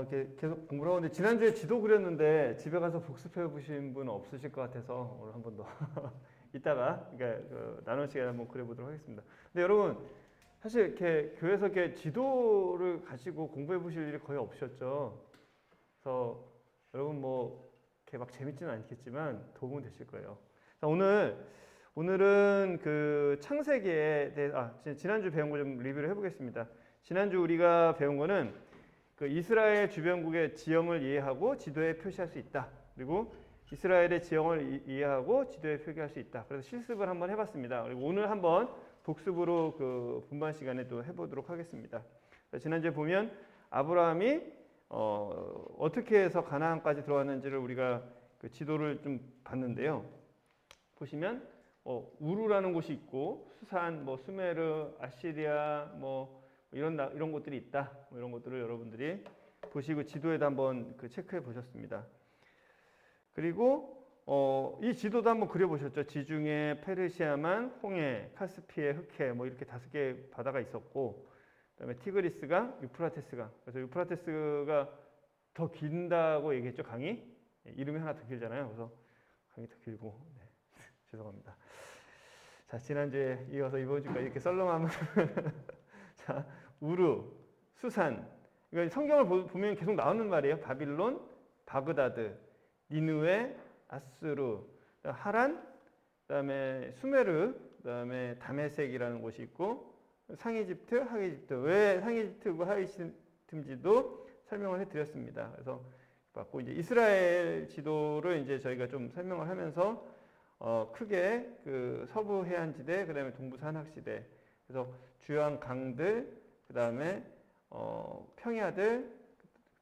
이렇게 계속 공부를 하고 있는데 지난주에 지도 그렸는데 집에 가서 복습해 보신 분 없으실 것 같아서 오늘 한 번 더 이따가 그러니까 나눈 시간에 한번 그려보도록 하겠습니다. 근데 여러분 사실 이렇게 교회에서 이렇게 지도를 가지고 공부해 보실 일이 거의 없으셨죠. 그래서 여러분 뭐 이렇게 막 재밌지는 않겠지만 도움은 되실 거예요. 자, 오늘은 그 창세기에 대해 지난주 배운 거 좀 리뷰를 해보겠습니다. 지난주 우리가 배운 거는 그 이스라엘 주변국의 지형을 이해하고 지도에 표시할 수 있다. 그리고 이스라엘의 지형을 이해하고 지도에 표기할 수 있다. 그래서 실습을 한번 해봤습니다. 그리고 오늘 한번 복습으로 그 분반 시간에 또 해보도록 하겠습니다. 지난주에 보면 아브라함이 어떻게 해서 가나안까지 들어왔는지를 우리가 그 지도를 좀 봤는데요. 보시면 우루라는 곳이 있고 수산, 뭐 수메르, 아시리아, 뭐 이런 곳들이 있다. 뭐 이런 것들을 여러분들이 보시고 지도에도 한번 그 체크해 보셨습니다. 그리고 이 지도도 한번 그려보셨죠. 지중해, 페르시아만, 홍해, 카스피해, 흑해 뭐 이렇게 5개의 바다가 있었고, 그다음에 티그리스가, 유프라테스가. 그래서 유프라테스가 더 긴다고 얘기했죠. 강이 이름이 하나 더 길잖아요. 그래서 강이 더 길고 죄송합니다. 자, 지난주에 이어서 이번 주까지 이렇게 썰렁하면 자, 우루, 수산. 이거 성경을 보면 계속 나오는 말이에요. 바빌론, 바그다드, 니느웨, 아수르, 하란, 그다음에 수메르, 그다음에 다메섹이라는 곳이 있고 상이집트, 하이집트. 왜 상이집트고 하이집트인지도 설명을 해드렸습니다. 그래서 봤고 이제 이스라엘 지도를 이제 저희가 좀 설명을 하면서 크게 그 서부 해안지대, 그다음에 동부 산악지대, 그래서 주요한 강들, 그다음에 평야들,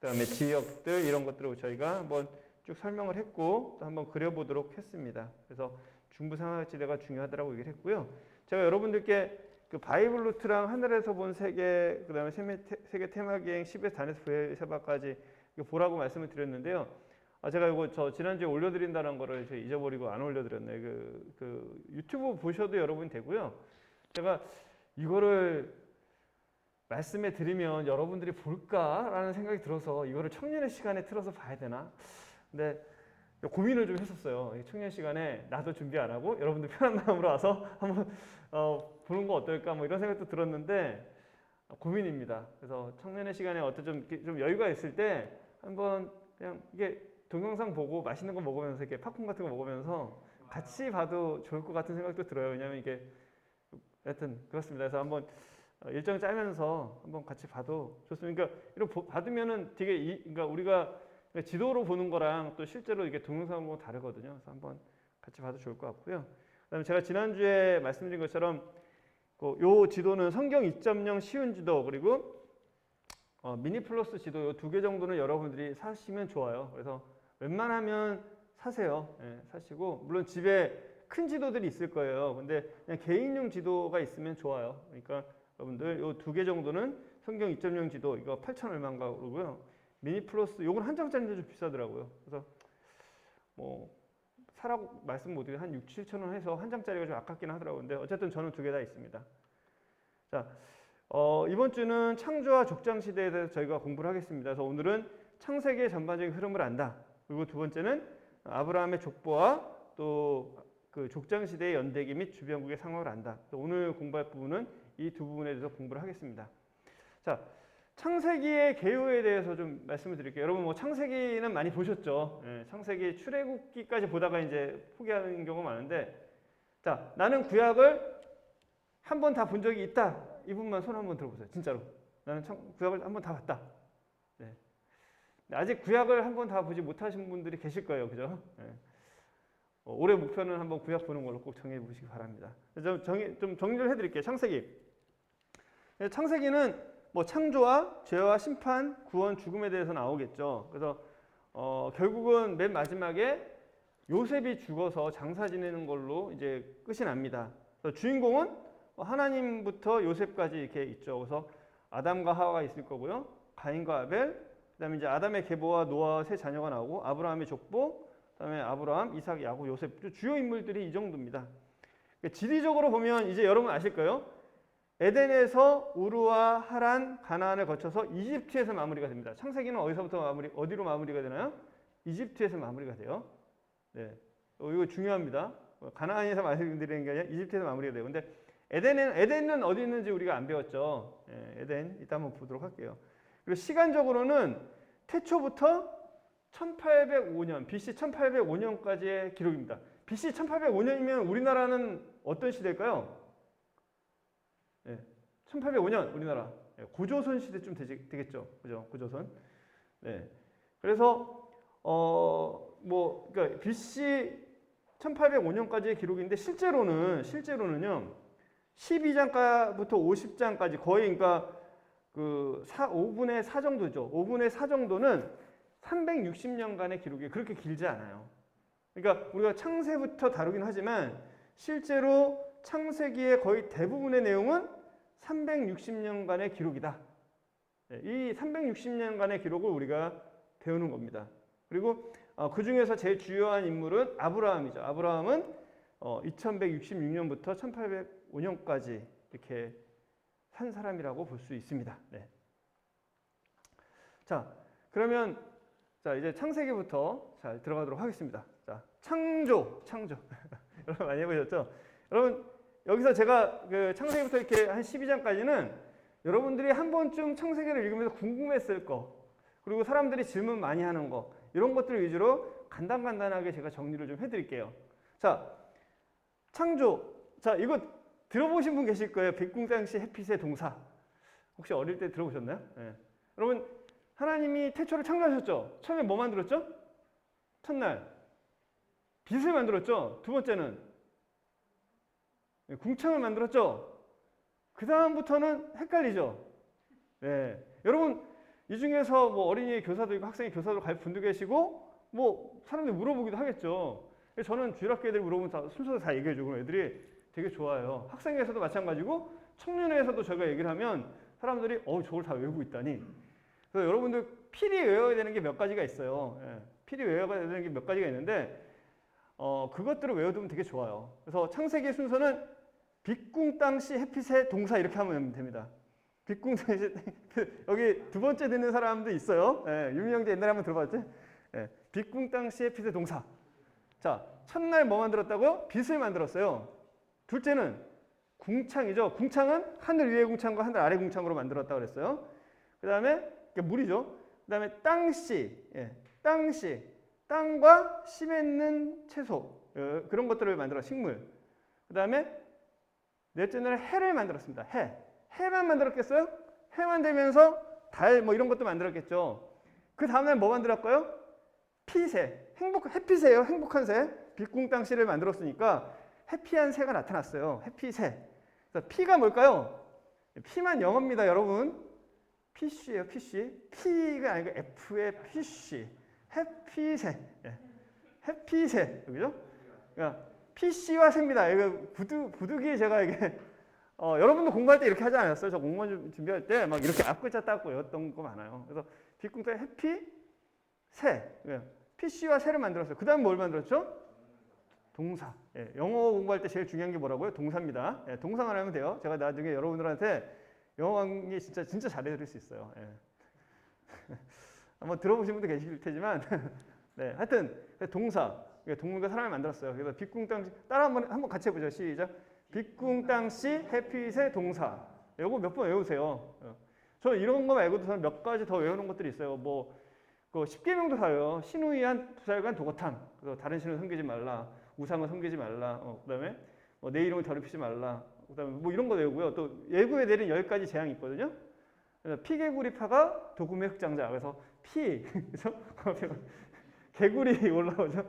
그다음에 지역들 이런 것들을 저희가 한번 쭉 설명을 했고 또 한번 그려보도록 했습니다. 그래서 중부 산악지대가 중요하다라고 얘기를 했고요. 제가 여러분들께 그 바이블 루트랑 하늘에서 본 세계, 그다음에 세계 테마기행 10에서 단에서 부에세바까지 보라고 말씀을 드렸는데요. 제가 이거 저 지난주에 올려드린다는 거를 제가 잊어버리고 안 올려드렸네요. 그 유튜브 보셔도 여러분 되고요. 제가 이거를 말씀해 드리면 여러분들이 볼까라는 생각이 들어서 이거를 청년의 시간에 틀어서 봐야 되나? 근데 고민을 좀 했었어요. 청년 시간에 나도 준비 안 하고 여러분들 편한 마음으로 와서 한번 보는 거 어떨까? 뭐 이런 생각도 들었는데 고민입니다. 그래서 청년의 시간에 좀 여유가 있을 때 한번 그냥 이게 동영상 보고 맛있는 거 먹으면서 이렇게 팝콘 같은 거 먹으면서 같이 봐도 좋을 것 같은 생각도 들어요. 왜냐하면 이게 하여튼 그렇습니다. 그래서 한번 일정 짜면서 한번 같이 봐도 좋습니다. 그러니까 이런 받으면은 되게 그러니까 우리가 지도로 보는 거랑 또 실제로 이게 동영상을 보고 다르거든요. 그래서 한번 같이 봐도 좋을 것 같고요. 그다음에 제가 지난주에 말씀드린 것처럼 요 지도는 성경 2.0 쉬운 지도 그리고 미니 플러스 지도 요 2개 정도는 여러분들이 사시면 좋아요. 그래서 웬만하면 사세요. 사시고 물론 집에 큰 지도들이 있을 거예요. 근데 그냥 개인용 지도가 있으면 좋아요. 그러니까 여러분들 요 2개 정도는 성경 2.0 지도 이거 8,000 얼마인가 그러고요. 미니 플러스 요건 한 장짜리인데 좀 비싸더라고요. 그래서 뭐 사라고 말씀 못 드리고 한 6, 7천 원 해서 한 장짜리가 좀 아깝긴 하더라고요. 근데 어쨌든 저는 2개 다 있습니다. 자, 이번 주는 창조와 족장 시대에 대해서 저희가 공부를 하겠습니다. 그래서 오늘은 창세기의 전반적인 흐름을 안다. 그리고 두 번째는 아브라함의 족보와 또 그 족장 시대의 연대기 및 주변국의 상황을 안다. 오늘 공부할 부분은 이 두 부분에 대해서 공부를 하겠습니다. 자, 창세기의 개요에 대해서 좀 말씀을 드릴게요. 여러분 뭐 창세기는 많이 보셨죠? 창세기 출애굽기까지 보다가 이제 포기하는 경우가 많은데, 자, 나는 구약을 한 번 다 본 적이 있다. 이분만 손 한번 들어보세요. 진짜로. 나는 구약을 한 번 다 봤다. 네. 아직 구약을 한 번 다 보지 못하신 분들이 계실 거예요. 그죠? 네. 올해 목표는 한번 구약 보는 걸로 꼭 정해 보시기 바랍니다. 좀 정리를 해드릴게요. 창세기는 뭐 창조와 죄와 심판, 구원, 죽음에 대해서 나오겠죠. 그래서 결국은 맨 마지막에 요셉이 죽어서 장사 지내는 걸로 이제 끝이 납니다. 그래서 주인공은 하나님부터 요셉까지 이렇게 있죠. 그래서 아담과 하와가 있을 거고요. 가인과 아벨, 그다음에 이제 아담의 계보와 노아와 세 자녀가 나오고 아브라함의 족보, 그다음에 아브라함, 이삭, 야곱, 요셉 주요 인물들이 이 정도입니다. 지리적으로 보면 이제 여러분 아실 거예요. 에덴에서 우르와 하란, 가나안을 거쳐서 이집트에서 마무리가 됩니다. 창세기는 어디로 마무리가 되나요? 이집트에서 마무리가 돼요. 네, 이거 중요합니다. 가나안에서 말씀드리는 게 아니라 이집트에서 마무리가 돼요. 근데 에덴은 어디 있는지 우리가 안 배웠죠. 에덴 이따 한번 보도록 할게요. 그리고 시간적으로는 태초부터 1805년, BC 1805년까지의 기록입니다. BC 1805년이면 우리나라는 어떤 시대일까요? 1805년 우리나라 고조선 시대쯤 되겠죠. 그죠? 고조선. 네. 그래서 그러니까 BC 1805년까지의 기록인데 실제로는요. 12장부터 50장까지 거의 그러니까 그 5분의 4 정도죠. 5분의 4 정도는 360년간의 기록이 그렇게 길지 않아요. 그러니까 우리가 창세부터 다루긴 하지만 실제로 창세기의 거의 대부분의 내용은 360년간의 기록이다. 이 360년간의 기록을 우리가 배우는 겁니다. 그리고 그 중에서 제일 주요한 인물은 아브라함이죠. 아브라함은 2166년부터 1805년까지 이렇게 산 사람이라고 볼 수 있습니다. 네. 자, 그러면 이제 창세기부터 잘 들어가도록 하겠습니다. 자, 창조. 여러분 많이 해보셨죠? 여러분 여기서 제가 그 창세기부터 이렇게 한 12장까지는 여러분들이 한 번쯤 창세기를 읽으면서 궁금했을 거, 그리고 사람들이 질문 많이 하는 거, 이런 것들 위주로 간단하게 제가 정리를 좀 해드릴게요. 자, 창조. 자, 이거 들어보신 분 계실 거예요. 빛궁땅씨 햇빛의 동사. 혹시 어릴 때 들어보셨나요? 네. 여러분, 하나님이 태초를 창조하셨죠? 처음에 뭐 만들었죠? 첫날 빛을 만들었죠? 두 번째는 궁창을 만들었죠? 그 다음부터는 헷갈리죠? 네. 여러분, 이 중에서 뭐 어린이 교사도 있고 학생이 교사도 갈 분도 계시고 뭐 사람들이 물어보기도 하겠죠. 저는 주일학교 애들이 물어보면 순서대로 다 얘기해주고 애들이 되게 좋아요. 학생회에서도 마찬가지고 청년회에서도 제가 얘기를 하면 사람들이 저걸 다 외우고 있다니. 그래서 여러분들 필히 외워야 되는 게 몇 가지가 있어요. 필히 외워야 되는 게 몇 가지가 있는데 그것들을 외워두면 되게 좋아요. 그래서 창세기 순서는 빛궁땅씨 햇빛의 동사 이렇게 하면 됩니다. 빛궁땅씨 여기 두 번째 듣는 사람도 있어요. 유명재 옛날에 한번 들어봤지? 빛궁땅씨 햇빛의 동사. 자, 첫날 뭐 만들었다고요? 빛을 만들었어요. 둘째는 궁창이죠. 궁창은 하늘 위의 궁창과 하늘 아래 궁창으로 만들었다고 그랬어요. 그 다음에 물이죠. 그 다음에 땅씨, 땅씨, 땅과 씨 맺는 채소, 그런 것들을 만들어 식물. 그 다음에 넷째 날에 해를 만들었습니다. 해만 만들었겠어요? 해만 되면서 달 뭐 이런 것도 만들었겠죠. 그 다음날 뭐 만들었고요? 피새, 햇빛이에요. 행복한 새. 빛궁땅씨를 만들었으니까 해피한 새가 나타났어요. 해피새. 그래서 피가 뭘까요? 피만 영어입니다, 여러분. 피쉬예요, 피쉬. P가 아니고 F의 피쉬. 해피새. 해피새. 그죠? 그러니까 피쉬와 새입니다. 이거 부득이 제가 이게 여러분도 공부할 때 이렇게 하지 않았어요? 저 공무원 준비할 때 막 이렇게 앞글자 따고 외웠던 거 많아요. 그래서 빛궁땅 해피 새. 피쉬와 새를 만들었어요. 그 다음 뭘 만들었죠? 동사. 영어 공부할 때 제일 중요한 게 뭐라고요? 동사입니다. 동사만 하면 돼요. 제가 나중에 여러분들한테 영어 강의 진짜 잘해드릴 수 있어요. 한번 들어보신 분도 계실 테지만 네, 하여튼 동사. 동물과 사람을 만들었어요. 그래서 빛궁땅씨 따라 한번 같이 해보죠. 시작. 빛궁땅씨 햇빛의 동사. 이거 몇 번 외우세요. 저 이런 거 말고도 저는 몇 가지 더 외우는 것들이 있어요. 뭐 그 10계명도 다요. 신우이한 2살간 도거탐. 그래서 다른 신을 섬기지 말라. 우상을 섬기지 말라. 그다음에 내 이름을 더럽히지 말라. 그다음에 뭐 이런 거 외우고요. 또 예고에 내린 10가지 재앙이 있거든요. 그래서 피개구리파가 도금의 흑장자. 그래서 그래서 개구리 올라오죠.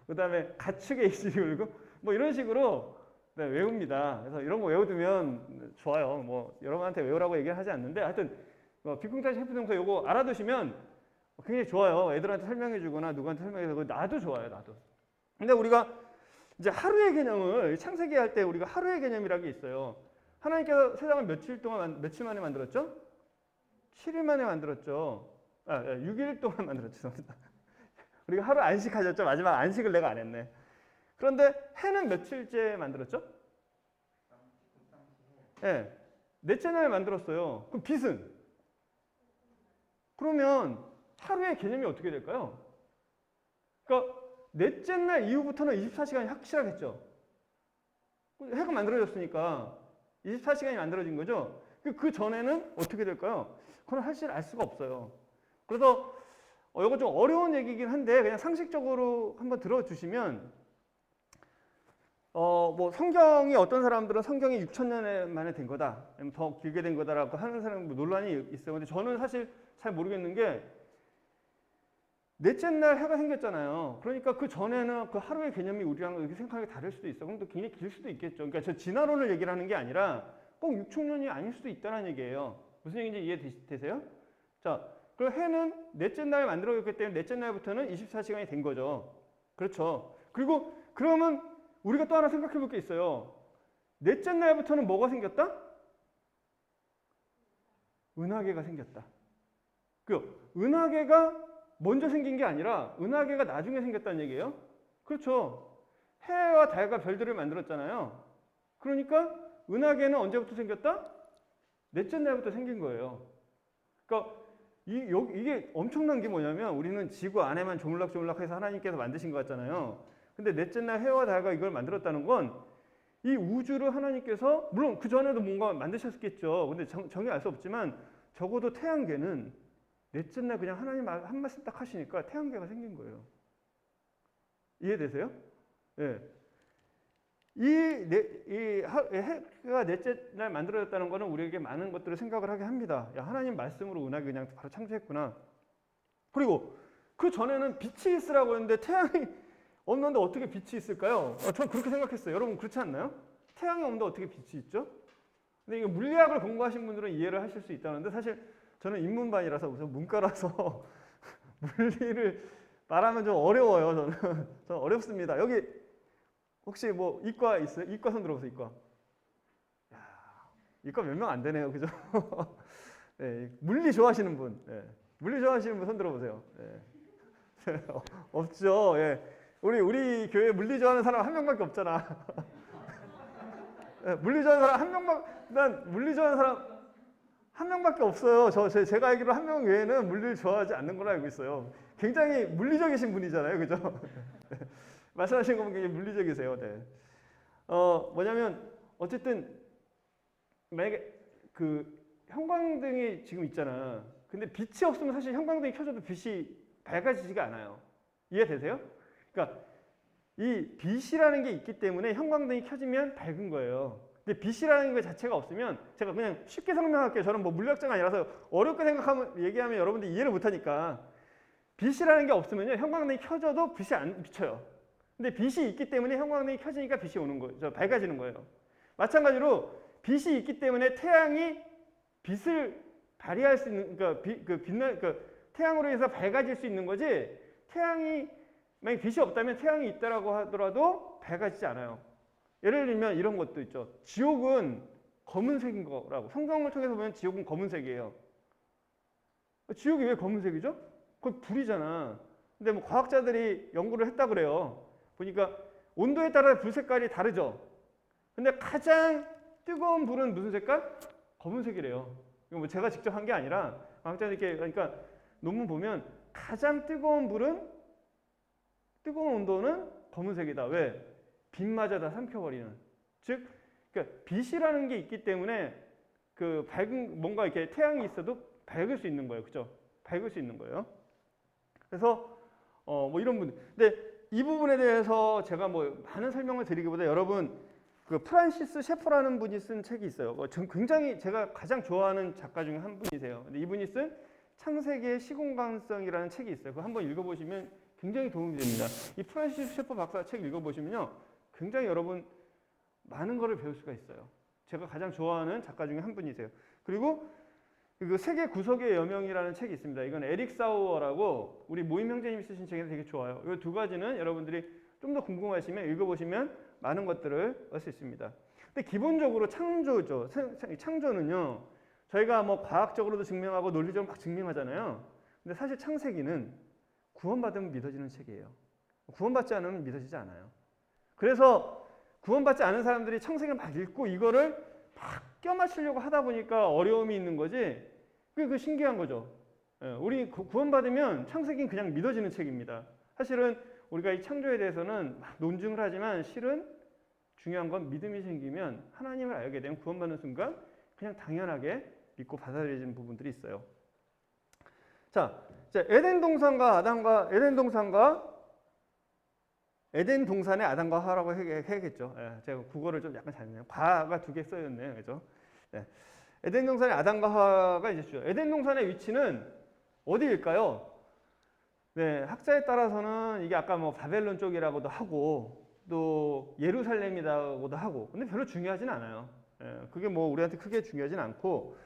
그다음에 가축의 입술이 울고 뭐 이런 식으로 외웁니다. 그래서 이런 거 외워두면 좋아요. 뭐 여러분한테 외우라고 얘기를 하지 않는데 하여튼 빛궁땅씨 햇빛 동사 이거 알아두시면 굉장히 좋아요. 애들한테 설명해주거나 누구한테 설명해서 나도 좋아요. 나도. 근데 우리가 이제 하루의 개념을 창세기 할 때 우리가 하루의 개념이라는 게 있어요. 하나님께서 세상을 며칠 만에 만들었죠? 7일 만에 만들었죠. 6일 동안 만들었죠. 우리가 하루 안식하셨죠. 마지막 안식을 내가 안 했네. 그런데 해는 며칠째 만들었죠? 넷째 날 만들었어요. 그럼 빛은? 그러면 하루의 개념이 어떻게 될까요? 그러니까 넷째 날 이후부터는 24시간이 확실하겠죠. 해가 만들어졌으니까 24시간이 만들어진 거죠. 그 전에는 어떻게 될까요? 그건 사실 알 수가 없어요. 그래서 이거 좀 어려운 얘기긴 한데 그냥 상식적으로 한번 들어주시면 뭐 성경이 어떤 사람들은 성경이 6,000년 만에 된 거다, 아니면 더 길게 된 거다라고 하는 사람 논란이 있어요. 근데 저는 사실 잘 모르겠는 게 넷째 날 해가 생겼잖아요. 그러니까 그 전에는 그 하루의 개념이 우리랑 이렇게 생각하기 다를 수도 있어. 그럼 또 굉장히 길 수도 있겠죠. 그러니까 저 진화론을 얘기를 하는 게 아니라 꼭 6,000년이 아닐 수도 있다는 얘기예요. 무슨 얘기인지 이해되세요? 자, 그럼 해는 넷째 날 만들어졌기 때문에 넷째 날부터는 24시간이 된 거죠. 그렇죠. 그리고 그러면 우리가 또 하나 생각해 볼 게 있어요. 넷째 날부터는 뭐가 생겼다? 은하계가 생겼다. 그 은하계가 먼저 생긴 게 아니라 은하계가 나중에 생겼다는 얘기예요. 그렇죠. 해와 달과 별들을 만들었잖아요. 그러니까 은하계는 언제부터 생겼다? 넷째 날부터 생긴 거예요. 그러니까 이게 엄청난 게 뭐냐면 우리는 지구 안에만 조물락조물락해서 하나님께서 만드신 것 같잖아요. 근데 넷째 날 해와 달과 이걸 만들었다는 건 이 우주를 하나님께서 물론 그 전에도 뭔가 만드셨겠죠. 근데 정의 알 수 없지만 적어도 태양계는 넷째 날 그냥 하나님 한 말씀 딱 하시니까 태양계가 생긴 거예요. 이해되세요? 예. 해가 넷째 날 만들어졌다는 것은 우리에게 많은 것들을 생각을 하게 합니다. 야, 하나님 말씀으로 은하계 그냥 바로 창조했구나. 그리고 그 전에는 빛이 있으라고 했는데 태양이 없는데 어떻게 빛이 있을까요? 저는 그렇게 생각했어요. 여러분 그렇지 않나요? 태양이 없는데 어떻게 빛이 있죠? 근데 이게 물리학을 공부하신 분들은 이해를 하실 수 있다는데 사실 저는 인문반이라서 우선 문과라서 물리를 말하면 좀 어려워요. 저는 어렵습니다. 여기 혹시 뭐 이과 있어요? 이과 손 들어보세요. 이과. 야, 이과 몇 명 안 되네요, 그죠? 네, 물리 좋아하시는 분, 네. 물리 좋아하시는 분 손 들어보세요. 네. 없죠. 예. 우리 교회 물리 좋아하는 사람 한 명밖에 없잖아. 네, 물리 좋아하는 사람 한 명만, 난 물리 좋아하는 사람 한 명밖에 없어요. 제가 알기로 한 명 외에는 물리를 좋아하지 않는 걸로 알고 있어요. 굉장히 물리적이신 분이잖아요, 그죠? 말씀하신 거 보면 굉장히 물리적이세요. 네. 뭐냐면 어쨌든 만약에 그 형광등이 지금 있잖아. 근데 빛이 없으면 사실 형광등이 켜져도 빛이 밝아지지가 않아요. 이해되세요? 그러니까 이 빛이라는 게 있기 때문에 형광등이 켜지면 밝은 거예요. 근데 빛이라는 것 자체가 없으면 제가 그냥 쉽게 설명할게요. 저는 뭐 물리학자가 아니라서 어렵게 얘기하면 여러분들이 이해를 못하니까 빛이라는 게 없으면요 형광등이 켜져도 빛이 안 비쳐요. 근데 빛이 있기 때문에 형광등이 켜지니까 빛이 오는 거예요. 밝아지는 거예요. 마찬가지로 빛이 있기 때문에 태양이 빛을 발휘할 수 있는 태양으로 해서 밝아질 수 있는 거지. 태양이 만약 빛이 없다면 태양이 있다라고 하더라도 밝아지지 않아요. 예를 들면 이런 것도 있죠. 지옥은 검은색인 거라고. 성경을 통해서 보면 지옥은 검은색이에요. 지옥이 왜 검은색이죠? 그건 불이잖아. 근데 뭐 과학자들이 연구를 했다 그래요. 보니까 온도에 따라 불 색깔이 다르죠. 근데 가장 뜨거운 불은 무슨 색깔? 검은색이래요. 이거 뭐 제가 직접 한 게 아니라 과학자들께 그러니까 논문 보면 가장 뜨거운 불은 뜨거운 온도는 검은색이다. 왜? 빛마저 다 삼켜버리는. 즉, 그러니까 빛이라는 게 있기 때문에 그 밝은 뭔가 이렇게 태양이 있어도 밝을 수 있는 거예요, 그죠? 밝을 수 있는 거예요. 그래서 뭐 이런 분. 근데 이 부분에 대해서 제가 뭐 많은 설명을 드리기보다 여러분 그 프란시스 셰퍼라는 분이 쓴 책이 있어요. 굉장히 제가 가장 좋아하는 작가 중에 한 분이세요. 근데 이분이 쓴 창세기의 시공간성이라는 책이 있어요. 그거 한번 읽어보시면 굉장히 도움이 됩니다. 이 프란시스 셰퍼 박사 책 읽어보시면요, 굉장히 여러분 많은 거를 배울 수가 있어요. 제가 가장 좋아하는 작가 중에 한 분이세요. 그리고 그 세계 구석의 여명이라는 책이 있습니다. 이건 에릭 사우어라고 우리 모임 형제님이 쓰신 책인데 되게 좋아요. 이 두 가지는 여러분들이 좀 더 궁금하시면 읽어보시면 많은 것들을 알 수 있습니다. 근데 기본적으로 창조죠. 창조는요, 저희가 뭐 과학적으로도 증명하고 논리적으로 막 증명하잖아요. 근데 사실 창세기는 구원받으면 믿어지는 책이에요. 구원받지 않으면 믿어지지 않아요. 그래서 구원받지 않은 사람들이 창세기를 막 읽고 이거를 막 껴맞추려고 하다 보니까 어려움이 있는 거지. 그게 그 신기한 거죠. 우리 구원받으면 창세기는 그냥 믿어지는 책입니다. 사실은 우리가 이 창조에 대해서는 막 논증을 하지만 실은 중요한 건 믿음이 생기면 하나님을 알게 되면 구원받는 순간 그냥 당연하게 믿고 받아들여지는 부분들이 있어요. 자, 에덴 동산에 아담과 하와라고 해야겠죠. 제가 국어를 좀 약간 잘했네요. 과가 2개 써였네요. 그죠? 에덴 동산에 아담과 하와가 이제 주죠. 에덴 동산의 위치는 어디일까요? 네, 학자에 따라서는 이게 아까 뭐 바벨론 쪽이라고도 하고 또 예루살렘이라고도 하고, 근데 별로 중요하진 않아요. 그게 뭐 우리한테 크게 중요하진 않고,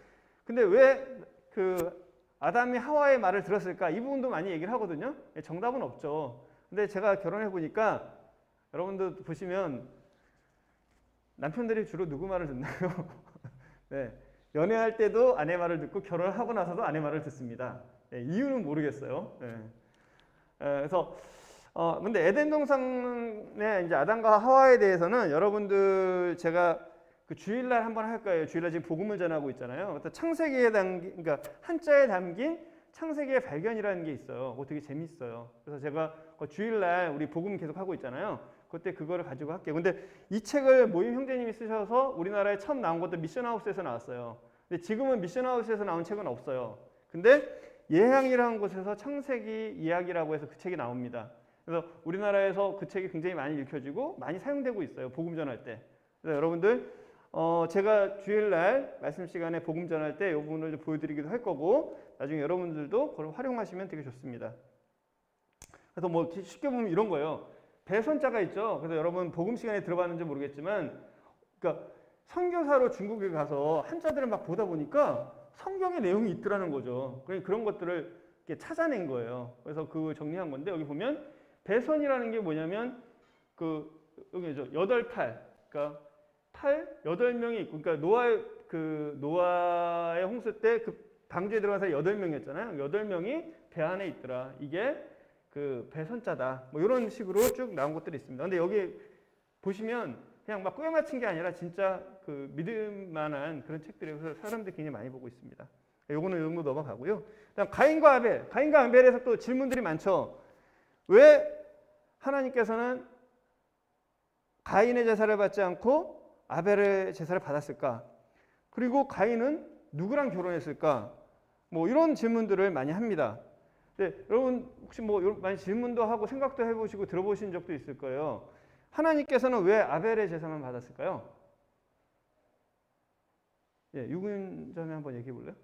근데 왜 그 아담이 하와의 말을 들었을까? 이 부분도 많이 얘기를 하거든요. 정답은 없죠. 근데 제가 결혼해 보니까 여러분들 보시면 남편들이 주로 누구 말을 듣나요? 네, 연애할 때도 아내 말을 듣고 결혼을 하고 나서도 아내 말을 듣습니다. 이유는 모르겠어요. 그래서 근데 에덴 동산의 이제 아담과 하와에 대해서는 여러분들 제가 그 주일날 한번 할 거예요. 주일날 지금 복음을 전하고 있잖아요. 창세기에 담긴, 그러니까 한자에 담긴 창세기의 발견이라는 게 있어요. 그거 되게 재밌어요. 그래서 제가 주일날 우리 복음 계속 하고 있잖아요. 그때 그거를 가지고 할게요. 근데 이 책을 모임 형제님이 쓰셔서 우리나라에 처음 나온 것도 미션하우스에서 나왔어요. 근데 지금은 미션하우스에서 나온 책은 없어요. 근데 예향이라는 곳에서 창세기 이야기라고 해서 그 책이 나옵니다. 그래서 우리나라에서 그 책이 굉장히 많이 읽혀지고 많이 사용되고 있어요. 복음 전할 때. 그래서 여러분들 제가 주일날 말씀 시간에 복음 전할 때 이 부분을 좀 보여드리기도 할 거고, 나중에 여러분들도 그걸 활용하시면 되게 좋습니다. 그래서 뭐 쉽게 보면 이런 거예요. 배선자가 있죠. 그래서 여러분 복음 시간에 들어봤는지 모르겠지만, 그러니까 선교사로 중국에 가서 한자들을 막 보다 보니까 성경의 내용이 있더라는 거죠. 그런 것들을 이렇게 찾아낸 거예요. 그래서 그 정리한 건데, 여기 보면 배선이라는 게 뭐냐면 여기죠. 8팔. 그러니까 8명이 있고, 그러니까 노아의 홍수 때 그 방주에 들어간 사람이 8명이었잖아요. 8명이 배 안에 있더라. 이게 그 배선자다. 뭐 이런 식으로 쭉 나온 것들이 있습니다. 근데 여기 보시면 그냥 막 꾸겨 맞춘 게 아니라 진짜 그 믿을 만한 그런 책들에서 사람들이 굉장히 많이 보고 있습니다. 요거는 이 정도 넘어가고요. 그다음 가인과 아벨에서 또 질문들이 많죠. 왜 하나님께서는 가인의 제사를 받지 않고 아벨의 제사를 받았을까? 그리고 가인은 누구랑 결혼했을까? 뭐 이런 질문들을 많이 합니다. 네, 여러분 혹시 뭐 많이 질문도 하고 생각도 해보시고 들어보신 적도 있을 거예요. 하나님께서는 왜 아벨의 제사만 받았을까요? 유근자매 한번 얘기해 볼래요?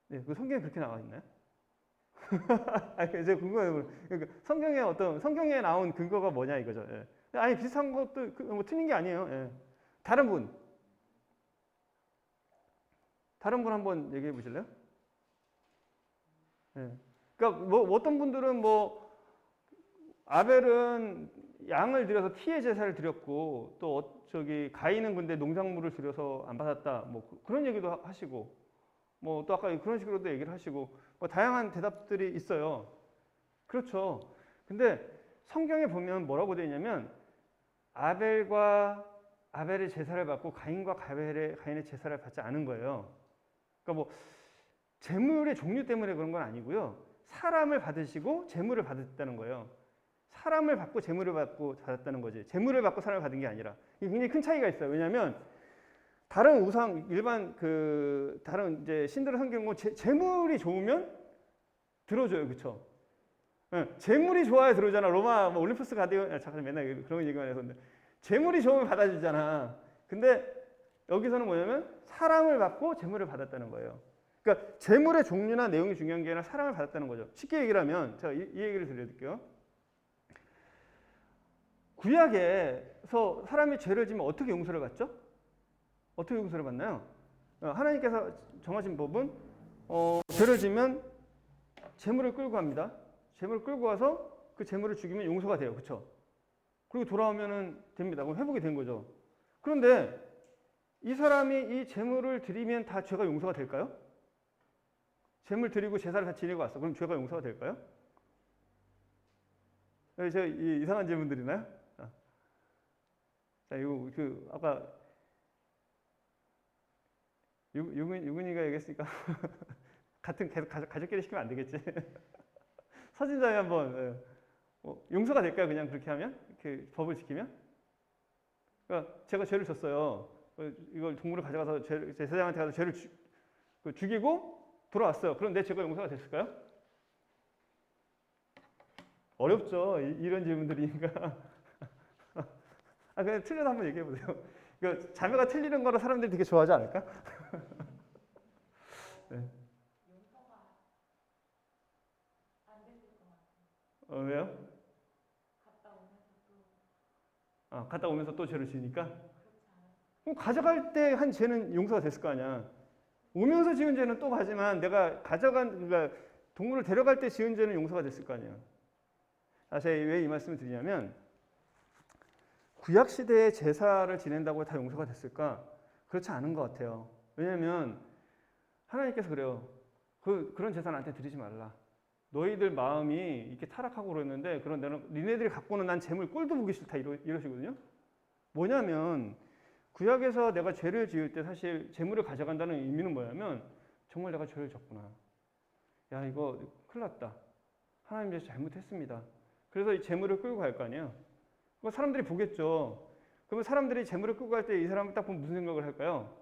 네, 그 성경에 그렇게 나와 있나요? 아니, 제가 궁금해요. 그러니까 성경에 나온 근거가 뭐냐 이거죠. 예. 아니 비슷한 것도 뭐 틀린 게 아니에요. 예. 다른 분 한번 얘기해 보실래요? 예. 그러니까 뭐 어떤 분들은 뭐 아벨은 양을 들여서 피의 제사를 드렸고 또 저기 가인은 근데 농작물을 들여서 안 받았다. 뭐 그런 얘기도 하시고 뭐 또 아까 그런 식으로도 얘기를 하시고 뭐 다양한 대답들이 있어요. 그렇죠. 근데 성경에 보면 뭐라고 되어 있냐면 아벨의 제사를 받고 가인과 가인의 제사를 받지 않은 거예요. 그러니까 뭐 재물의 종류 때문에 그런 건 아니고요. 사람을 받으시고 재물을 받았다는 거예요. 사람을 받고 재물을 받고 받았다는 거지. 재물을 받고 사람을 받은 게 아니라. 이게 굉장히 큰 차이가 있어요. 왜냐하면 다른 우상 일반 다른 이제 신들의 성경은 재물이 좋으면 들어줘요, 그렇죠? 재물이 좋아야 들어오잖아. 로마 뭐 올림푸스 가디언 잠깐 맨날 그런 얘기만 해서 재물이 좋으면 받아주잖아. 근데 여기서는 뭐냐면 사람을 받고 재물을 받았다는 거예요. 그러니까 재물의 종류나 내용이 중요한 게 아니라 사람을 받았다는 거죠. 쉽게 얘기를 하면 제가 이 얘기를 들려드릴게요. 구약에서 사람이 죄를 지면 어떻게 용서를 받죠? 어떻게 용서를 받나요? 하나님께서 정하신 법은 죄를 지면 재물을 끌고 갑니다. 재물을 끌고 와서 그 재물을 죽이면 용서가 돼요. 그렇죠? 그리고 돌아오면은 됩니다. 그럼 회복이 된 거죠. 그런데 이 사람이 이 재물을 드리면 다 죄가 용서가 될까요? 재물 드리고 제사를 다 지내고 왔어. 그럼 죄가 용서가 될까요? 제가 이상한 질문 드리나요? 자, 이거 아까 유근이가 얘기했으니까 같은 계속 가족끼리 시키면 안 되겠지. 사진자에 한번 용서가 될까요? 그냥 그렇게 하면 그 법을 지키면? 그러니까 제가 죄를 졌어요. 이걸 동물을 가져가서 제사장한테 가서 죄를 죽이고 돌아왔어요. 그럼 내 죄가 용서가 됐을까요? 어렵죠. 이런 질문들이니까. 그냥 틀려도 한번 얘기해 보세요. 그러니까 자매가 틀리는 거를 사람들이 되게 좋아하지 않을까? 네. 왜요? 갔다 오면서 또 죄를 지니까? 그럼 가져갈 때 한 죄는 용서가 됐을 거 아니야. 오면서 지은 죄는 또 가지만 내가 그러니까 동물을 데려갈 때 지은 죄는 용서가 됐을 거 아니야. 제가 왜 이 말씀을 드리냐면 구약 시대에 제사를 지낸다고 다 용서가 됐을까? 그렇지 않은 것 같아요. 왜냐하면 하나님께서 그래요. 그런 제사 나한테 드리지 말라. 너희들 마음이 이렇게 타락하고 그러는데 그런 니네들이 갖고는 난 재물 꼴도 보기 싫다 이러시거든요. 뭐냐면 구약에서 내가 죄를 지을 때 사실 재물을 가져간다는 의미는 뭐냐면 정말 내가 죄를 졌구나. 야 이거 큰일 났다. 하나님께서 잘못했습니다. 그래서 이 재물을 끌고 갈 거 아니에요. 그럼 사람들이 보겠죠. 그러면 사람들이 재물을 끌고 갈 때 이 사람을 딱 보면 무슨 생각을 할까요?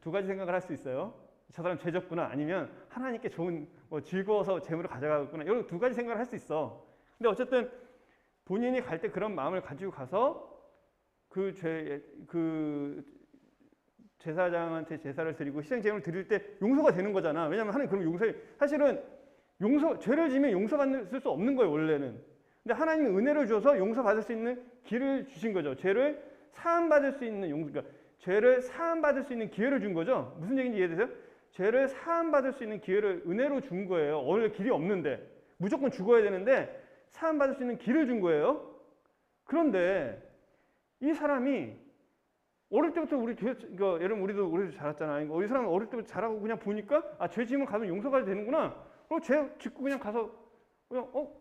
두 가지 생각을 할 수 있어요. 저 사람 죄 졌구나. 아니면 하나님께 좋은 즐거워서 재물을 가져가겠구나. 이런 두 가지 생각을 할 수 있어. 근데 어쨌든 본인이 갈 때 그런 마음을 가지고 가서 그 제사장한테 제사를 드리고 희생 제물을 드릴 때 용서가 되는 거잖아. 왜냐하면 하나님 그럼 사실은 죄를 지면 용서받을 수 없는 거예요, 원래는. 근데 하나님이 은혜를 줘서 용서받을 수 있는 길을 주신 거죠. 죄를 사함받을 수 있는 그러니까 죄를 사함받을 수 있는 기회를 준 거죠. 무슨 얘기인지 이해되세요? 죄를 사함받을 수 있는 기회를 은혜로 준 거예요. 원래 길이 없는데 무조건 죽어야 되는데 사함받을 수 있는 길을 준 거예요. 그런데 이 사람이 어릴 때부터 그러니까 여러분 우리도 자랐잖아요. 이 사람은 어릴 때부터 자라고 그냥 보니까 죄 지으면 가면 용서가 되는구나. 그럼 죄 짓고 그냥 가서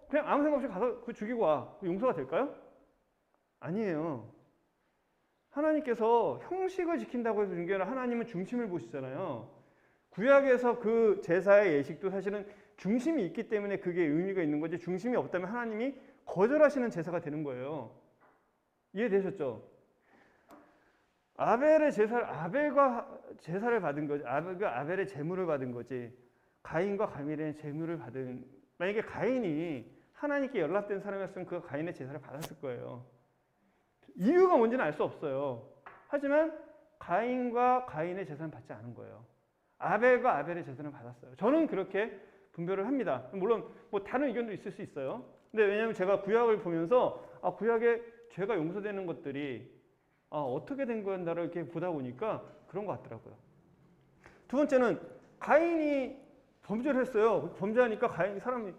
그냥 아무 생각 없이 가서 죽이고 와. 용서가 될까요? 아니에요. 하나님께서 형식을 지킨다고 해서 준 게 아니라 하나님은 중심을 보시잖아요. 구약에서 그 제사의 예식도 사실은 중심이 있기 때문에 그게 의미가 있는 거지 중심이 없다면 하나님이 거절하시는 제사가 되는 거예요. 이해되셨죠? 아벨과 제사를 받은 거지. 아벨의 제물을 받은 거지. 가인과 가밀의 제물을 받은. 만약에 가인이 하나님께 연락된 사람이었으면 그 가인의 제사를 받았을 거예요. 이유가 뭔지는 알 수 없어요. 하지만 가인과 가인의 제사는 받지 않은 거예요. 아벨과 아벨의 제사는 받았어요. 저는 그렇게 분별을 합니다. 물론 다른 의견도 있을 수 있어요. 근데 왜냐하면 제가 구약을 보면서 구약에 죄가 용서되는 것들이 어떻게 된 거였나를 이렇게 보다 보니까 그런 것 같더라고요. 두 번째는 가인이 범죄를 했어요. 범죄하니까 사람이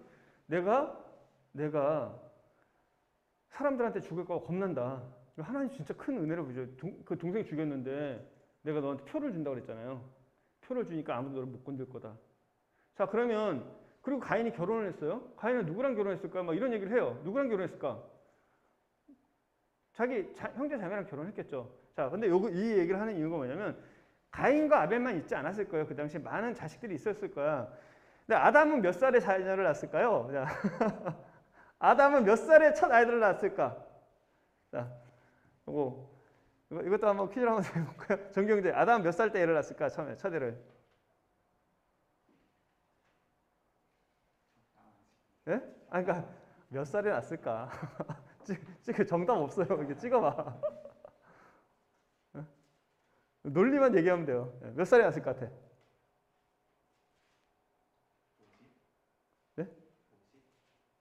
내가 사람들한테 죽을 거 겁난다. 하나님 진짜 큰 은혜를 보죠. 그 동생이 죽였는데 내가 너한테 표를 준다고 그랬잖아요. 표를 주니까 아무도 너를 못 건들 거다. 자 그러면 그리고 가인이 결혼을 했어요. 가인은 누구랑 결혼했을까? 막 이런 얘기를 해요. 누구랑 결혼했을까? 자기 형제 자매랑 결혼했겠죠. 자 근데 이 얘기를 하는 이유가 뭐냐면 가인과 아벨만 있지 않았을 거예요. 그 당시에 많은 자식들이 있었을 거야. 근데 아담은 몇 살에 자녀를 낳았을까요? 자, 아담은 몇 살에 첫 아이들을 낳았을까? 자, 이것도 한번 퀴즈를 한번 해볼까요? 정경재, 아담은 몇 살 때 애를 낳았을까? 처음에 첫 애를. 예? 그러니까 몇 살에 낳았을까? 정답 없어요. 이렇게 찍어봐. 논리만 얘기하면 돼요. 몇 살에 낳았을 것 같아? 네?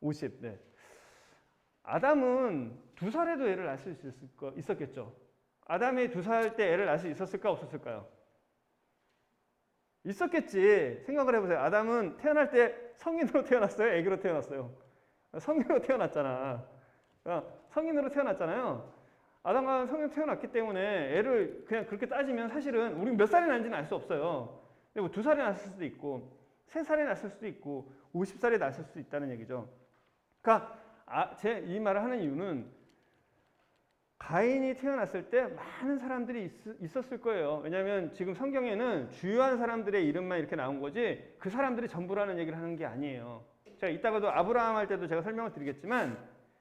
50. 네. 아담은 2살에도 애를 낳을 수 있었겠죠. 아담이 2살 때 애를 낳을 수 있었을까 없었을까요? 있었겠지. 생각을 해보세요. 아담은 태어날 때 성인으로 태어났어요? 애기로 태어났어요? 성인으로 태어났잖아. 성인으로 태어났잖아요. 아담과 성인으로 태어났기 때문에 애를 그냥 그렇게 따지면 사실은 우리 몇 살이 난지는 알 수 없어요. 근데 뭐 2살이 났을 수도 있고 3살이 났을 수도 있고 50살이 났을 수도 있다는 얘기죠. 그러니까 제 이 말을 하는 이유는 가인이 태어났을 때 많은 사람들이 있었을 거예요. 왜냐하면 지금 성경에는 주요한 사람들의 이름만 이렇게 나온 거지 그 사람들이 전부라는 얘기를 하는 게 아니에요. 제가 이따가도 아브라함 할 때도 제가 설명을 드리겠지만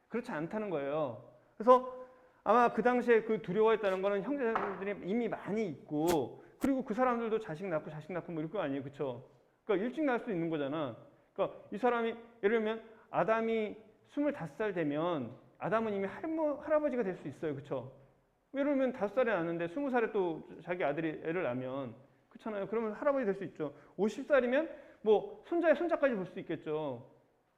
그렇지 않다는 거예요. 그래서 아마 그 당시에 그 두려워했다는 거는 형제들이 이미 많이 있고 그리고 그 사람들도 자식 낳고 뭐 이럴 거 아니에요. 그렇죠? 그러니까 일찍 낳을 수 있는 거잖아. 그러니까 이 사람이 예를 들면 아담이 25살 되면 아담은 이미 할아버지가 될 수 있어요. 그렇죠? 예를 들면 5살에 낳았는데 20살에 또 자기 아들이 애를 낳으면 그렇잖아요. 그러면 할아버지 될 수 있죠. 50살이면 뭐 손자의 손자까지 볼 수 있겠죠.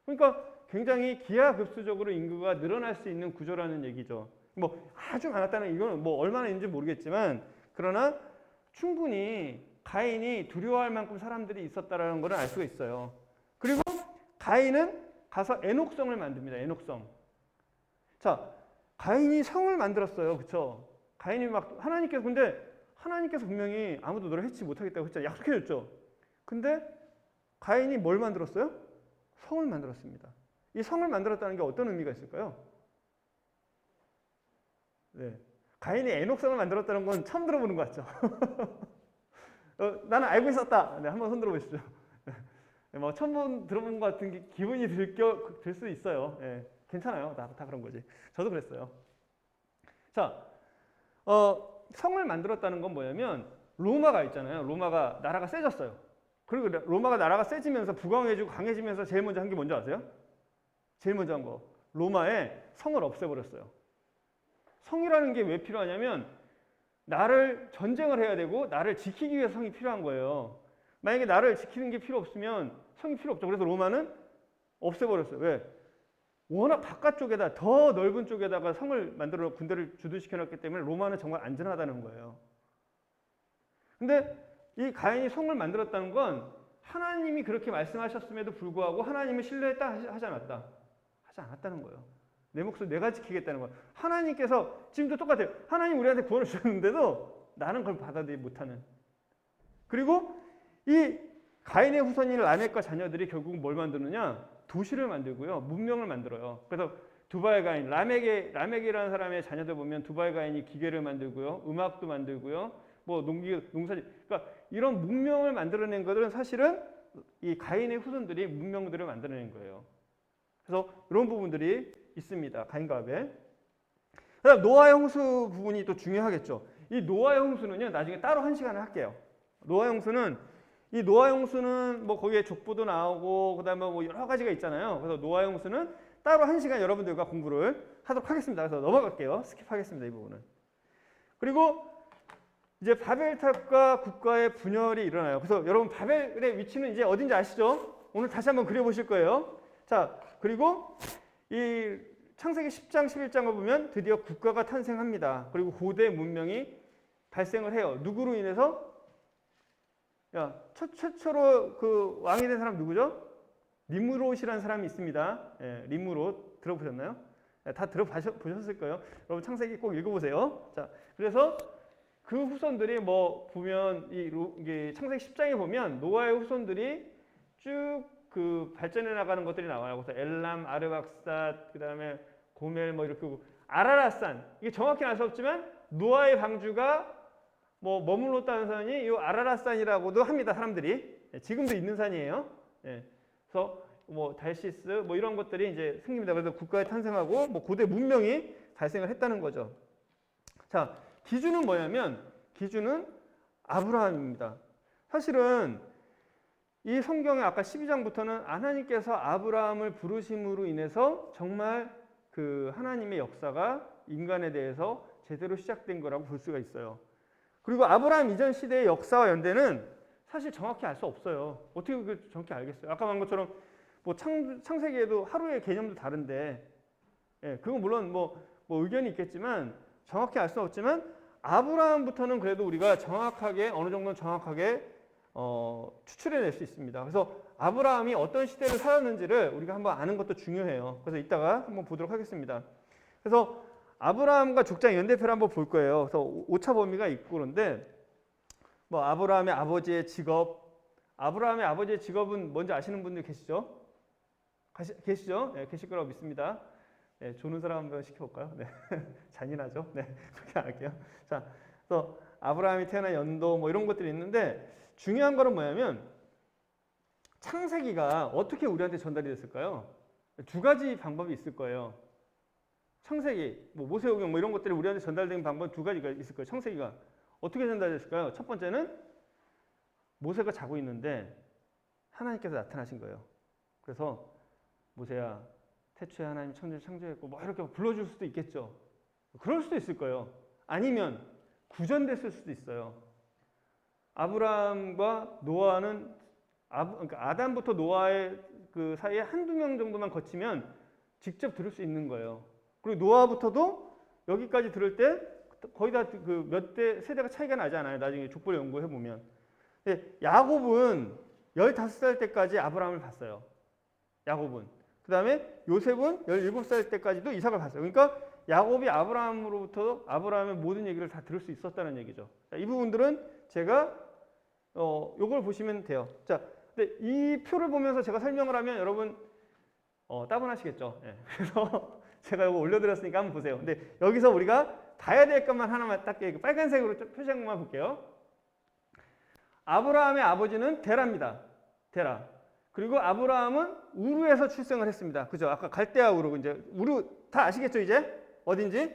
그러니까 굉장히 기하급수적으로 인구가 늘어날 수 있는 구조라는 얘기죠. 뭐 아주 많았다는 이거는 뭐 얼마나 있는지 모르겠지만 그러나 충분히 가인이 두려워할 만큼 사람들이 있었다라는 걸 알 수가 있어요. 그리고 가인은 가서 에녹성을 만듭니다. 에녹성. 자, 가인이 성을 만들었어요. 그렇죠? 가인이 막 하나님께서 분명히 아무도 너를 해치지 못하겠다고 했잖아요. 약속해줬죠. 근데 가인이 뭘 만들었어요? 성을 만들었습니다. 이 성을 만들었다는 게 어떤 의미가 있을까요? 네. 가인이 에녹성을 만들었다는 건 처음 들어보는 것 같죠? 나는 알고 있었다. 네, 한번 손 들어보시죠. 네, 뭐 처음 들어본 것 같은 게 기분이 들 수 있어요. 네, 괜찮아요. 다 그런 거지. 저도 그랬어요. 자, 성을 만들었다는 건 뭐냐면 로마가 있잖아요. 로마가 나라가 세졌어요. 그리고 로마가 나라가 세지면서 부강해지고 강해지면서 제일 먼저 한 게 뭔지 아세요? 제일 먼저 한 거. 로마의 성을 없애버렸어요. 성이라는 게 왜 필요하냐면 나를 전쟁을 해야 되고 나를 지키기 위해서 성이 필요한 거예요. 만약에 나를 지키는 게 필요 없으면 성이 필요 없죠. 그래서 로마는 없애버렸어요. 왜? 워낙 바깥쪽에다 더 넓은 쪽에다가 성을 만들어 군대를 주둔시켜 놨기 때문에 로마는 정말 안전하다는 거예요. 근데 이 가인이 성을 만들었다는 건 하나님이 그렇게 말씀하셨음에도 불구하고 하나님을 신뢰했다 하지 않았다. 하지 않았다는 거예요. 내 목소리 내가 지키겠다는 거예요. 하나님께서 지금도 똑같아요. 하나님 우리한테 구원을 주셨는데도 나는 그걸 받아들이지 못하는. 그리고 이 가인의 후손인 라멕과 자녀들이 결국 뭘 만드느냐? 도시를 만들고요. 문명을 만들어요. 그래서 두바이 가인, 라멕이라는 사람의 자녀들 보면 두바이 가인이 기계를 만들고요. 음악도 만들고요. 뭐 농사짓. 그러니까 이런 문명을 만들어낸 것들은 사실은 이 가인의 후손들이 문명들을 만들어낸 거예요. 그래서 이런 부분들이 있습니다. 가인과 아벨. 그다음 노아의 홍수 부분이 또 중요하겠죠. 이 노아의 홍수는요. 나중에 따로 한 시간을 할게요. 노아의 홍수는 뭐 거기에 족보도 나오고 그다음에 뭐 여러 가지가 있잖아요. 그래서 노아의 홍수는 따로 한 시간 여러분들과 공부를 하도록 하겠습니다. 그래서 넘어갈게요. 스킵하겠습니다. 이 부분은. 그리고 이제 바벨탑과 국가의 분열이 일어나요. 그래서 여러분 바벨의 위치는 이제 어딘지 아시죠? 오늘 다시 한번 그려보실 거예요. 자, 그리고 이 창세기 10장, 11장을 보면 드디어 국가가 탄생합니다. 그리고 고대 문명이 발생을 해요. 누구로 인해서? 최초로 그 왕이 된 사람 누구죠? 니므롯이라는 사람이 있습니다. 예, 니므롯 들어보셨나요? 예, 다 들어보셨을 거예요. 여러분 창세기 꼭 읽어보세요. 자, 그래서 그 후손들이 뭐 보면 이게 창세기 10장에 보면 노아의 후손들이 쭉 그 발전해 나가는 것들이 나와요. 그래서 엘람, 아르박삿, 그 다음에 고멜 뭐 이렇게 아라라산. 이게 정확히 알 수 없지만 노아의 방주가 뭐 머물렀다는 산이 이 아라라산이라고도 합니다. 사람들이. 예, 지금도 있는 산이에요. 예, 그래서 뭐 달시스 뭐 이런 것들이 이제 생깁니다. 그래서 국가에 탄생하고 뭐 고대 문명이 발생을 했다는 거죠. 자, 기준은 뭐냐면 기준은 아브라함입니다. 사실은 이 성경의 아까 12장부터는 하나님께서 아브라함을 부르심으로 인해서 정말 그 하나님의 역사가 인간에 대해서 제대로 시작된 거라고 볼 수가 있어요. 그리고 아브라함 이전 시대의 역사와 연대는 사실 정확히 알 수 없어요. 어떻게 그 정확히 알겠어요? 아까 말한 것처럼 뭐 창세기에도 하루의 개념도 다른데, 예, 그건 물론 뭐 의견이 있겠지만 정확히 알 수 없지만 아브라함부터는 그래도 우리가 정확하게 어느 정도는 정확하게 추출해낼 수 있습니다. 그래서 아브라함이 어떤 시대를 살았는지를 우리가 한번 아는 것도 중요해요. 그래서 이따가 한번 보도록 하겠습니다. 그래서 아브라함과 족장 연대표를 한번 볼 거예요. 그래서 오차 범위가 있고 그런데 뭐 아브라함의 아버지의 직업, 아브라함의 아버지의 직업은 뭔지 아시는 분들 계시죠? 계시죠? 네, 계실 거라고 믿습니다. 네, 조는 사람 한번 시켜볼까요? 네. 잔인하죠? 네, 그렇게 안 할게요. 자, 그래서 아브라함이 태어난 연도 뭐 이런 것들이 있는데 중요한 거는 뭐냐면 창세기가 어떻게 우리한테 전달이 됐을까요? 두 가지 방법이 있을 거예요. 창세기, 뭐 모세오경 뭐 이런 것들이 우리한테 전달된 방법 두 가지가 있을 거예요. 창세기가 어떻게 전달됐을까요? 첫 번째는 모세가 자고 있는데 하나님께서 나타나신 거예요. 그래서 모세야, 태초에 하나님 천지를 창조했고 뭐 이렇게 불러줄 수도 있겠죠. 그럴 수도 있을 거예요. 아니면 구전됐을 수도 있어요. 아브라함과 노아는 그러니까 아담부터 노아의 그 사이에 한두 명 정도만 거치면 직접 들을 수 있는 거예요. 그리고 노아부터도 여기까지 들을 때 거의 다 그 몇 대 세대가 차이가 나지 않아요. 나중에 족보를 연구해 보면. 야곱은 15살 때까지 아브라함을 봤어요. 야곱은. 그 다음에 요셉은 17살 때까지도 이삭을 봤어요. 그러니까 야곱이 아브라함으로부터 아브라함의 모든 얘기를 다 들을 수 있었다는 얘기죠. 자, 이 부분들은 제가 요걸 보시면 돼요. 자, 근데 이 표를 보면서 제가 설명을 하면 여러분 따분하시겠죠. 예. 그래서 제가 이거 올려드렸으니까 한번 보세요. 근데 여기서 우리가 봐야 될 것만 하나만 딱 빨간색으로 표시한 것만 볼게요. 아브라함의 아버지는 데라입니다. 데라. 그리고 아브라함은 우르에서 출생을 했습니다. 그죠? 아까 갈대아 우르, 이제 우르 다 아시겠죠? 이제 어딘지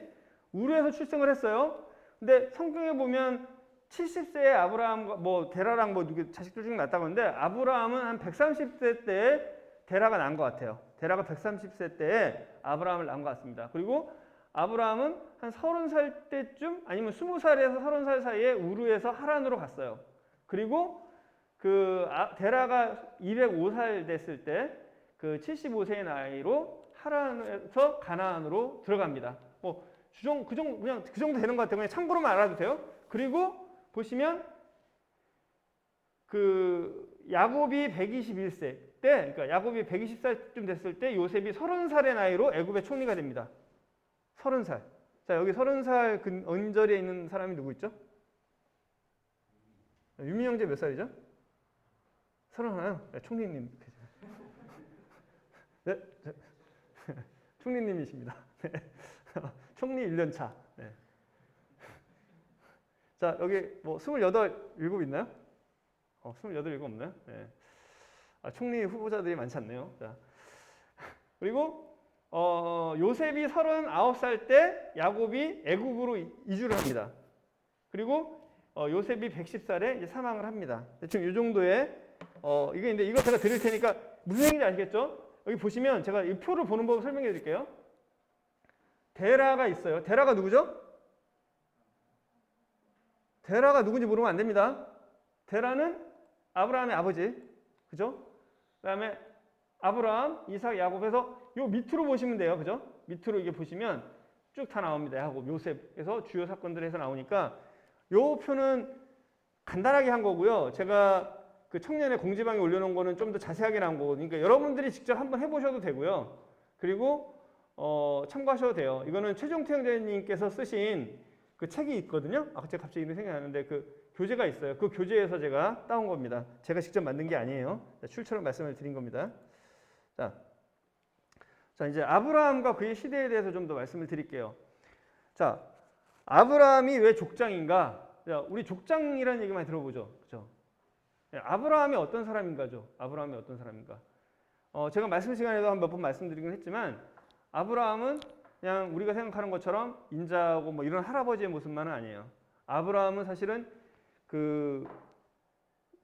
우르에서 출생을 했어요. 근데 성경에 보면 70세에 아브라함과 뭐 데라랑 뭐 자식들 중에 낳았다고 하는데 아브라함은 한 130세 때에 데라가 난 것 같아요. 데라가 130세 때에 아브라함을 낳은 것 같습니다. 그리고 아브라함은 한 30살 때쯤 아니면 20살에서 30살 사이에 우르에서 하란으로 갔어요. 그리고 데라가 205살 됐을 때 그 75세의 나이로 하란에서 가나안으로 들어갑니다. 그냥 그 정도 되는 것 같아요. 그냥 참고로만 알아도 돼요. 그리고 보시면 그 야곱이 121세 때, 그러니까 야곱이 120살쯤 됐을 때 요셉이 30살의 나이로 애굽의 총리가 됩니다. 30살. 자, 여기 30살 언저리에 있는 사람이 누구 있죠? 유민 형제 몇 살이죠? 31요? 네, 총리님. 네, 총리님이십니다. 네. 총리 1년 차. 네. 자, 여기 뭐 28, 7 있나요? 28, 7 없나요? 네. 총리 후보자들이 많지 않네요. 자. 그리고 요셉이 39살 때 야곱이 애굽으로 이주를 합니다. 그리고 요셉이 110살에 이제 사망을 합니다. 대충 이 정도의 이게 근데 이거 제가 드릴 테니까 무슨 얘기인지 아시겠죠? 여기 보시면 제가 이 표를 보는 법을 설명해 드릴게요. 데라가 있어요. 데라가 누구죠? 데라가 누군지 모르면 안 됩니다. 데라는 아브라함의 아버지. 그죠? 그 다음에 아브라함, 이삭, 야곱에서 요 밑으로 보시면 돼요. 그죠? 밑으로 이게 보시면 쭉 다 나옵니다. 야곱, 요셉에서 주요 사건들에서 나오니까 요 표는 간단하게 한 거고요. 제가 그 청년의 공지방에 올려놓은 거는 좀 더 자세하게 나온 거거든요. 그러니까 여러분들이 직접 한번 해보셔도 되고요. 그리고 참고하셔도 돼요. 이거는 최종태 형제님께서 쓰신 그 책이 있거든요. 제가 갑자기 이름이 생각이 나는데 그 교재가 있어요. 그 교재에서 제가 따온 겁니다. 제가 직접 만든 게 아니에요. 출처를 말씀을 드린 겁니다. 자, 이제 아브라함과 그의 시대에 대해서 좀 더 말씀을 드릴게요. 자, 아브라함이 왜 족장인가? 자, 우리 족장이라는 얘기 많이 들어보죠. 그죠? 아브라함이 어떤 사람인가죠? 아브라함이 어떤 사람인가? 제가 말씀 시간에도 한 몇 번 말씀드리긴 했지만 아브라함은 그냥 우리가 생각하는 것처럼 인자하고 뭐 이런 할아버지의 모습만은 아니에요. 아브라함은 사실은 그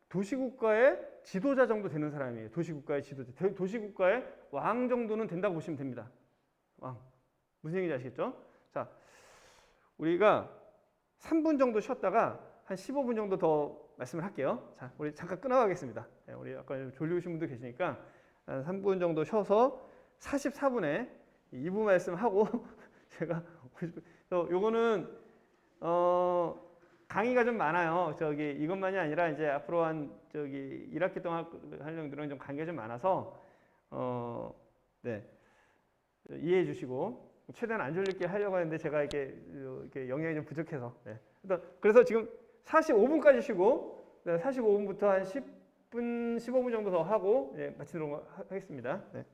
도시국가의 지도자 정도 되는 사람이에요. 도시국가의 지도자. 도시국가의 왕 정도는 된다고 보시면 됩니다. 왕. 무슨 얘기인지 아시겠죠? 자, 우리가 3분 정도 쉬었다가 한 15분 정도 더 말씀을 할게요. 자, 우리 잠깐 끊어가겠습니다. 우리 아까 졸리우신 분들 계시니까 한 3분 정도 쉬어서 44분에 2부 말씀하고 제가 요거는 강의가 좀 많아요. 저기 이것만이 아니라 이제 앞으로 한 저기 1학기 동안 할 내용들은 좀 강의가 좀 많아서 네. 이해해 주시고 최대한 안 졸리게 하려고 하는데 제가 이렇게 영양이 좀 부족해서 네. 그래서 지금 45분까지 쉬고 45분부터 한 10분, 15분 정도 더 하고 네, 마치도록 하겠습니다. 네.